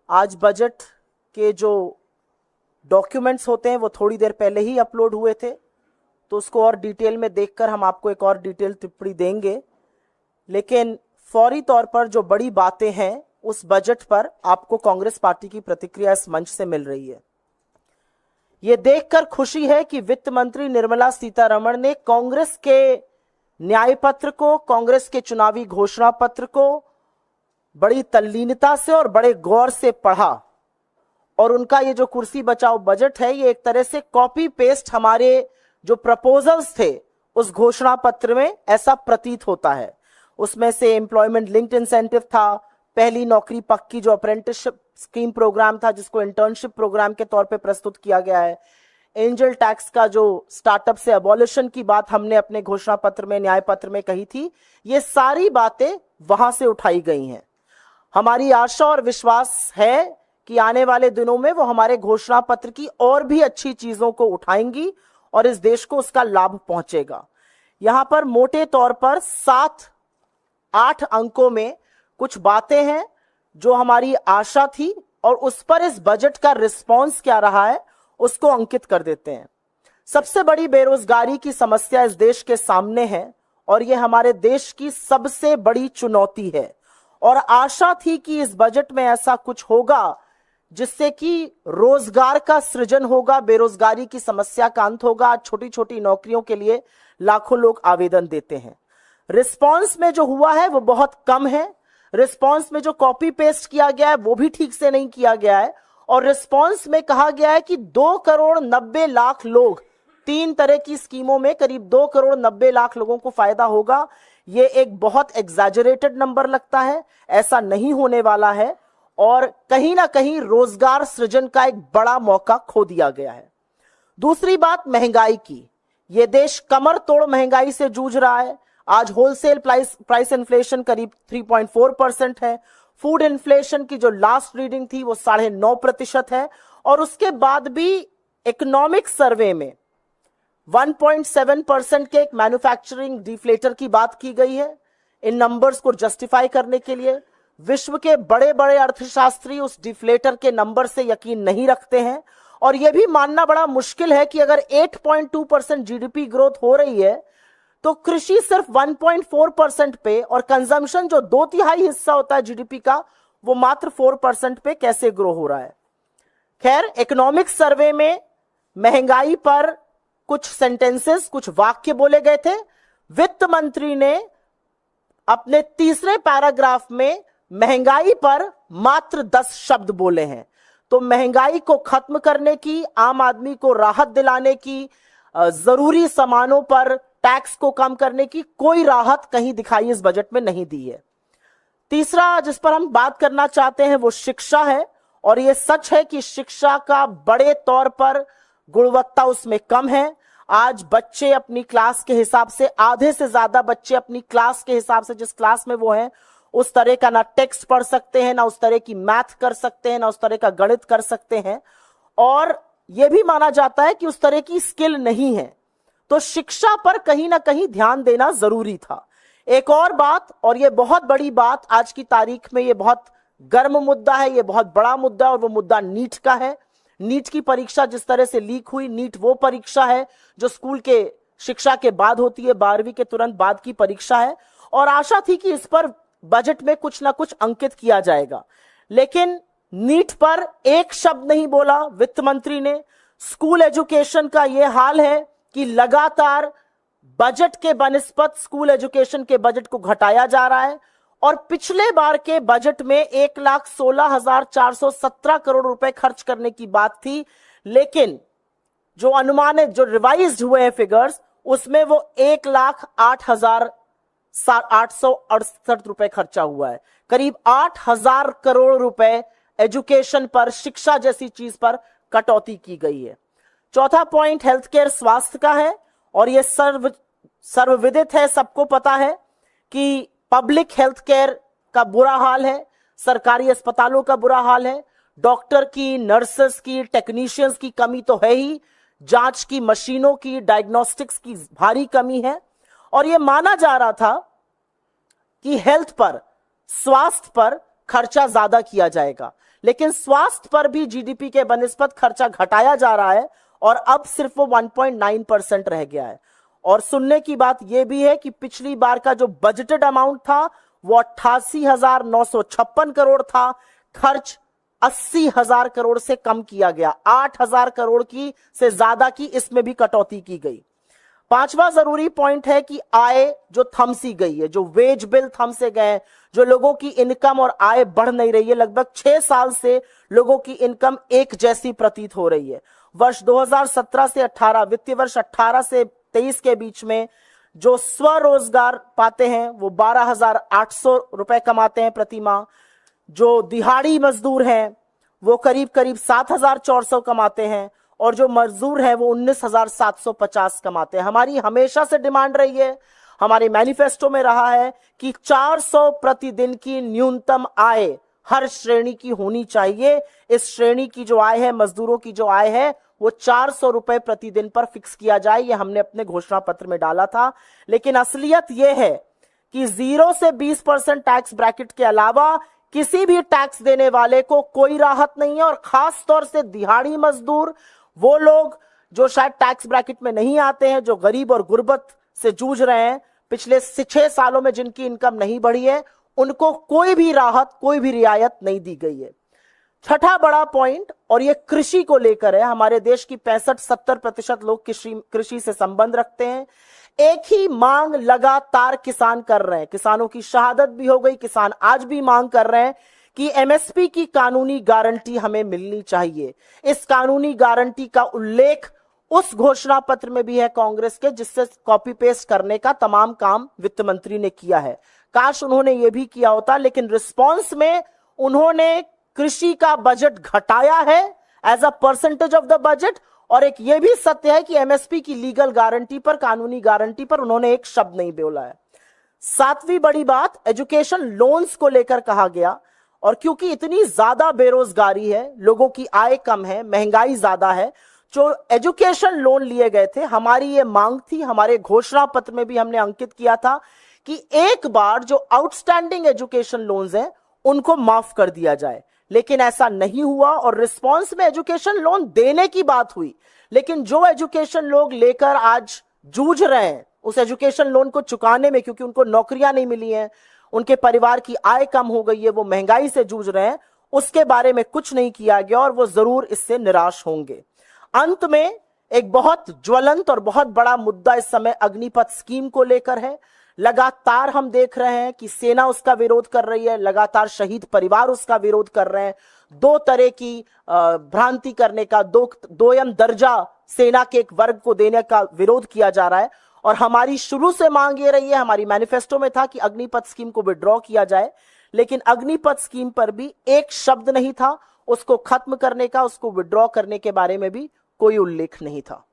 आज बजट के जो डॉक्यूमेंट्स होते हैं वो थोड़ी देर पहले ही अपलोड हुए थे, तो उसको और डिटेल में देखकर हम आपको एक और डिटेल टिप्पणी देंगे। लेकिन फौरी तौर पर जो बड़ी बातें हैं उस बजट पर आपको कांग्रेस पार्टी की प्रतिक्रिया इस मंच से मिल रही है। ये देखकर खुशी है कि वित्त मंत्री निर्मला सीतारमण ने कांग्रेस के न्याय पत्र को, कांग्रेस के चुनावी घोषणा पत्र को बड़ी तल्लीनता से और बड़े गौर से पढ़ा, और उनका ये जो कुर्सी बचाओ बजट है ये एक तरह से कॉपी पेस्ट हमारे जो प्रपोजल्स थे उस घोषणा पत्र में ऐसा प्रतीत होता है। उसमें से एम्प्लॉयमेंट लिंक्ड इंसेंटिव था, पहली नौकरी पक्की जो अप्रेंटिसशिप स्कीम प्रोग्राम था जिसको इंटर्नशिप प्रोग्राम के तौर पे प्रस्तुत किया गया है, एंजल टैक्स का जो स्टार्टअप से अबॉलिशन की बात हमने अपने घोषणा पत्र में, न्याय पत्र में कही थी, ये सारी बातें वहां से उठाई गई हैं। हमारी आशा और विश्वास है कि आने वाले दिनों में वो हमारे घोषणा पत्र की और भी अच्छी चीजों को उठाएंगी और इस देश को उसका लाभ पहुंचेगा। यहां पर मोटे तौर पर 7-8 अंकों में कुछ बातें हैं जो हमारी आशा थी और उस पर इस बजट का रिस्पांस क्या रहा है उसको अंकित कर देते हैं। सबसे बड़ी बेरोजगारी की समस्या इस देश के सामने है और यह हमारे देश की सबसे बड़ी चुनौती है, और आशा थी कि इस बजट में ऐसा कुछ होगा जिससे कि रोजगार का सृजन होगा, बेरोजगारी की समस्या का अंत होगा। आज छोटी छोटी नौकरियों के लिए लाखों लोग आवेदन देते हैं। रिस्पांस में जो हुआ है वो बहुत कम है। रिस्पांस में जो कॉपी पेस्ट किया गया है वो भी ठीक से नहीं किया गया है, और रिस्पांस में कहा गया है कि 2,90,00,000 लोग, 3 तरह की स्कीमों में करीब 2,90,00,000 लोगों को फायदा होगा। ये एक बहुत एग्जैजरेटेड नंबर लगता है, ऐसा नहीं होने वाला है, और कहीं ना कहीं रोजगार सृजन का एक बड़ा मौका खो दिया गया है। दूसरी बात महंगाई की, यह देश कमर तोड़ महंगाई से जूझ रहा है। आज होलसेल प्राइस इन्फ्लेशन करीब 3.4% है। फूड इन्फ्लेशन की जो लास्ट रीडिंग थी वो 9.5% है, और उसके बाद भी इकोनॉमिक सर्वे में 1.7% के एक मैन्युफैक्चरिंग डिफ्लेटर की बात की गई है। इन नंबर्स को जस्टिफाई करने के लिए विश्व के बड़े बड़े अर्थशास्त्री उस डिफ्लेटर के नंबर से यकीन नहीं रखते हैं, और यह भी मानना बड़ा मुश्किल है कि अगर 8.2% जीडीपी ग्रोथ हो रही है तो कृषि सिर्फ 1.4% पे और कंजम्पशन जो 2/3 हिस्सा होता है जीडीपी का वो मात्र 4% पे कैसे ग्रो हो रहा है। खैर, इकोनॉमिक सर्वे में महंगाई पर कुछ सेंटेंसेस, कुछ वाक्य बोले गए थे। वित्त मंत्री ने अपने तीसरे पैराग्राफ में महंगाई पर मात्र 10 शब्द बोले हैं। तो महंगाई को खत्म करने की, आम आदमी को राहत दिलाने की, जरूरी सामानों पर टैक्स को कम करने की कोई राहत कहीं दिखाई इस बजट में नहीं दी है। तीसरा जिस पर हम बात करना चाहते हैं वो शिक्षा है, और यह सच है कि शिक्षा का बड़े तौर पर गुणवत्ता उसमें कम है। आज बच्चे अपनी क्लास के हिसाब से, आधे से ज्यादा बच्चे अपनी क्लास के हिसाब से, जिस क्लास में वो हैं उस तरह का ना टेक्स्ट पढ़ सकते हैं, ना उस तरह की मैथ कर सकते हैं, ना उस तरह का गणित कर सकते हैं, और यह भी माना जाता है कि उस तरह की स्किल नहीं है। तो शिक्षा पर कहीं ना कहीं ध्यान देना जरूरी था। एक और बात, और यह बहुत बड़ी बात, आज की तारीख में यह बहुत गर्म मुद्दा है, यह बहुत बड़ा मुद्दा, और वो मुद्दा नीट का है। नीट की परीक्षा जिस तरह से लीक हुई, नीट वो परीक्षा है जो स्कूल के शिक्षा के बाद होती है, 12वीं के तुरंत बाद की परीक्षा है, और आशा थी कि इस पर बजट में कुछ ना कुछ अंकित किया जाएगा। लेकिन नीट पर एक शब्द नहीं बोला वित्त मंत्री ने। स्कूल एजुकेशन का यह हाल है कि लगातार बजट के बनिस्बत स्कूल एजुकेशन के बजट को घटाया जा रहा है, और पिछले बार के बजट में 1,16,417 करोड़ रुपए खर्च करने की बात थी, लेकिन जो अनुमानित, जो रिवाइज्ड हुए हैं फिगर्स, उसमें वो 1,08,868 रुपए खर्चा हुआ है। करीब 8,000 करोड़ रुपए एजुकेशन पर, शिक्षा जैसी चीज पर कटौती की गई है। चौथा पॉइंट हेल्थ केयर, स्वास्थ्य का है, और यह सर्वविदित है, सबको पता है कि पब्लिक हेल्थ केयर का बुरा हाल है, सरकारी अस्पतालों का बुरा हाल है। डॉक्टर की, नर्सेस की, टेक्नीशियंस की कमी तो है ही, जांच की मशीनों की, डायग्नोस्टिक्स की भारी कमी है, और यह माना जा रहा था कि हेल्थ पर, स्वास्थ्य पर खर्चा ज्यादा किया जाएगा। लेकिन स्वास्थ्य पर भी जीडीपी के बनिस्बत खर्चा घटाया जा रहा है और अब सिर्फ वो 1.9% रह गया है। और सुनने की बात यह भी है कि पिछली बार का जो बजटेड अमाउंट था वो 88,956 करोड़ था, खर्च 80,000 करोड़ से कम किया गया, 8,000 करोड़ की से ज्यादा की इसमें भी कटौती की गई। पांचवा जरूरी पॉइंट है कि आय जो थमसी गई है, जो वेज बिल थमसे गए, जो लोगों की इनकम और आय बढ़ नहीं रही है, लगभग 6 साल से लोगों की इनकम एक जैसी प्रतीत हो रही है। वर्ष 2017 से 18, वित्तीय वर्ष 18 से 23 के बीच में जो स्वरोजगार पाते हैं वो 12,800 रुपए कमाते हैं प्रति माह। जो दिहाड़ी मजदूर हैं वो करीब करीब 7,400 कमाते हैं और जो मजदूर हैं वो 19,750 कमाते हैं। हमारी हमेशा से डिमांड रही है, हमारे मैनिफेस्टो में रहा है कि 400 प्रतिदिन की न्यूनतम आय हर श्रेणी की होनी चाहिए। इस श्रेणी की जो आय है, मजदूरों की जो आय है, वो 400 रुपए प्रतिदिन पर फिक्स किया जाए। ये हमने अपने घोषणा पत्र में डाला था। लेकिन असलियत यह है कि 0 से 20% टैक्स ब्रैकेट के अलावा किसी भी टैक्स देने वाले को कोई राहत नहीं है। और खास तौर से दिहाड़ी मजदूर, वो लोग जो शायद टैक्स ब्रैकेट में नहीं आते हैं, जो गरीब और गुर्बत से जूझ रहे हैं, पिछले 6 सालों में जिनकी इनकम नहीं बढ़ी है, उनको कोई भी राहत, कोई भी रियायत नहीं दी गई है। छठा बड़ा पॉइंट, और ये कृषि को लेकर है। हमारे देश की 65-70% लोग कृषि से संबंध रखते हैं। एक ही मांग लगातार किसान कर रहे हैं, किसानों की शहादत भी हो गई, किसान आज भी मांग कर रहे हैं कि एमएसपी की कानूनी गारंटी हमें मिलनी चाहिए। इस कानूनी गारंटी का उल्लेख उस घोषणा पत्र में भी है कांग्रेस के, जिससे कॉपी पेस्ट करने का तमाम काम वित्त मंत्री ने किया है। काश उन्होंने यह भी किया होता, लेकिन रिस्पॉन्स में उन्होंने कृषि का बजट घटाया है as a percentage of the budget. और एक यह भी सत्य है कि एमएसपी की लीगल गारंटी पर, कानूनी गारंटी पर उन्होंने एक शब्द नहीं बोला है। सातवीं बड़ी बात, एजुकेशन लोन्स को लेकर कहा गया। और क्योंकि इतनी ज्यादा बेरोजगारी है, लोगों की आय कम है, महंगाई ज्यादा है, जो एजुकेशन लोन लिए गए थे, हमारी ये मांग थी, हमारे घोषणा पत्र में भी हमने अंकित किया था कि एक बार जो आउटस्टैंडिंग एजुकेशन लोन्स हैं उनको माफ कर दिया जाए। लेकिन ऐसा नहीं हुआ और रिस्पांस में एजुकेशन लोन देने की बात हुई, लेकिन जो एजुकेशन लोग लेकर आज जूझ रहे हैं उस एजुकेशन लोन को चुकाने में, क्योंकि उनको नौकरियां नहीं मिली हैं, उनके परिवार की आय कम हो गई है, वो महंगाई से जूझ रहे हैं, उसके बारे में कुछ नहीं किया गया और वो जरूर इससे निराश होंगे। अंत में एक बहुत ज्वलंत और बहुत बड़ा मुद्दा इस समय अग्निपथ स्कीम को लेकर है। लगातार हम देख रहे हैं कि सेना उसका विरोध कर रही है, लगातार शहीद परिवार उसका विरोध कर रहे हैं। दो तरह की भ्रांति करने का, दोयम दर्जा सेना के एक वर्ग को देने का विरोध किया जा रहा है। और हमारी शुरू से मांग ये रही है, हमारी मैनिफेस्टो में था कि अग्निपथ स्कीम को विड्रॉ किया जाए, लेकिन अग्निपथ स्कीम पर भी एक शब्द नहीं था, उसको खत्म करने का, उसको विड्रॉ करने के बारे में भी कोई उल्लेख नहीं था।